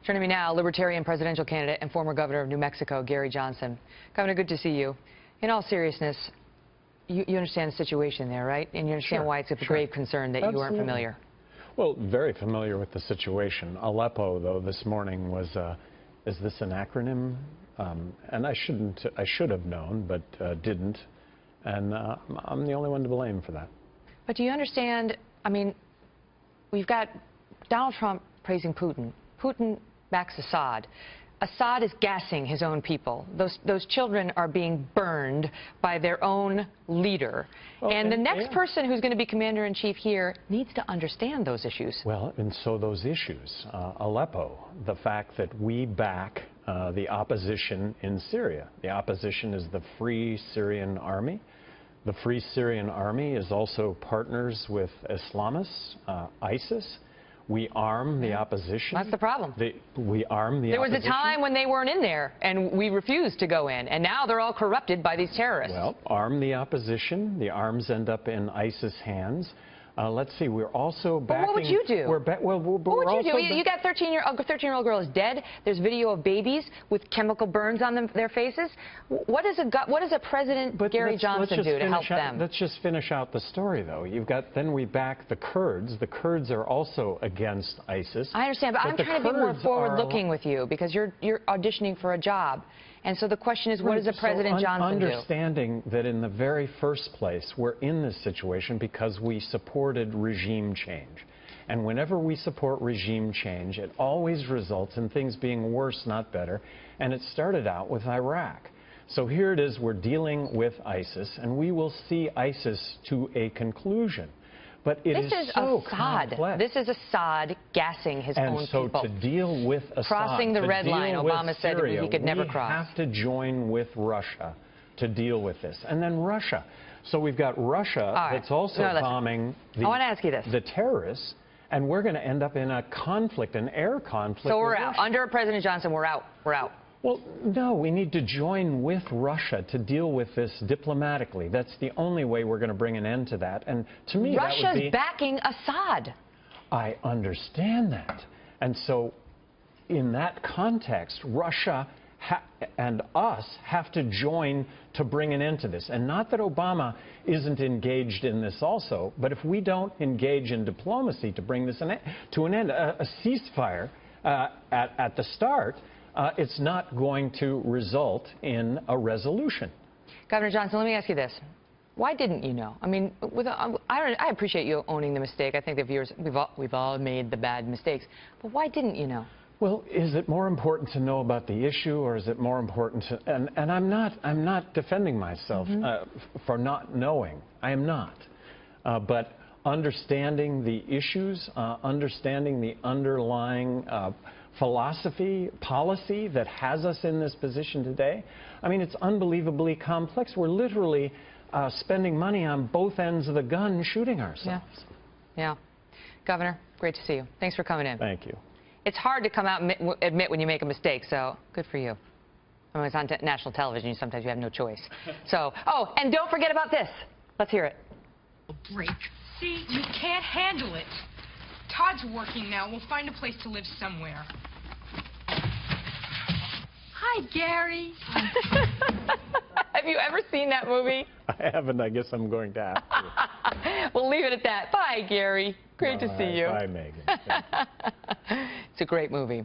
Joining me now, Libertarian presidential candidate and former governor of New Mexico, Gary Johnson. Governor, good to see you. In all seriousness, you understand the situation there, right? And you understand why it's a grave concern that you aren't familiar. Well, very familiar with the situation. Aleppo, though, this morning was, is this an acronym? And I should have known, but didn't. And I'm the only one to blame for that. But do you understand, I mean, we've got Donald Trump praising Putin. Putin backs Assad. Assad is gassing his own people. Those children are being burned by their own leader. Well, and the next person who's going to be commander-in-chief here needs to understand those issues. Well, and so those issues, Aleppo, the fact that we back the opposition in Syria. The opposition is the Free Syrian Army. The Free Syrian Army is also partners with Islamists, ISIS. We arm the opposition. That's the problem. We arm the opposition. There was a time when they weren't in there, and we refused to go in, and now they're all corrupted by these terrorists. Well, arm the opposition. The arms end up in ISIS hands. Let's see. We're also backing. What would you do? What would you do? You got a 13-year-old girl is dead. There's video of babies with chemical burns on their faces. What does a President Gary Johnson do to help them? Let's just finish out the story, though. Then we back the Kurds. The Kurds are also against ISIS. I understand, but I'm trying to be more forward-looking with you because you're auditioning for a job. And so the question is, what does a President Johnson do? Understanding that in the very first place, we're in this situation because we supported regime change. And whenever we support regime change, it always results in things being worse, not better. And it started out with Iraq. So here it is, we're dealing with ISIS, and we will see ISIS to a conclusion. But it is so complex. This is Assad gassing his own people. And so to deal with Assad, crossing the red line, Obama said that he could never cross. We have to join with Russia to deal with this. And then Russia. So we've got Russia that's also bombing the terrorists, and we're going to end up in a conflict, an air conflict. So we're out. Under President Johnson, we're out. We're out. Well, no, we need to join with Russia to deal with this diplomatically. That's the only way we're going to bring an end to that. And to me, Russia's that would be... backing Assad. I understand that. And so in that context, Russia and us have to join to bring an end to this. And not that Obama isn't engaged in this also, but if we don't engage in diplomacy to bring this to an end, a ceasefire at the start, it's not going to result in a resolution. Governor Johnson, let me ask you this. Why didn't you know? I mean, I appreciate you owning the mistake. I think the viewers, we've all made the bad mistakes. But why didn't you know? Well, is it more important to know about the issue, or is it more important to... And I'm not defending myself for not knowing. I am not. But understanding the issues, understanding the underlying philosophy, policy that has us in this position today. I mean, it's unbelievably complex. We're literally spending money on both ends of the gun shooting ourselves. Yeah. Governor, great to see you. Thanks for coming in. Thank you. It's hard to come out and admit when you make a mistake, so good for you. I mean, it's on national television. Sometimes you have no choice. So, oh, and don't forget about this. Let's hear it. Break. See, you can't handle it. Todd's working now. We'll find a place to live somewhere. Hi, Gary. Have you ever seen that movie? I haven't. I guess I'm going to have to. We'll leave it at that. Bye, Gary. Great to see you. Bye, Megan. It's a great movie.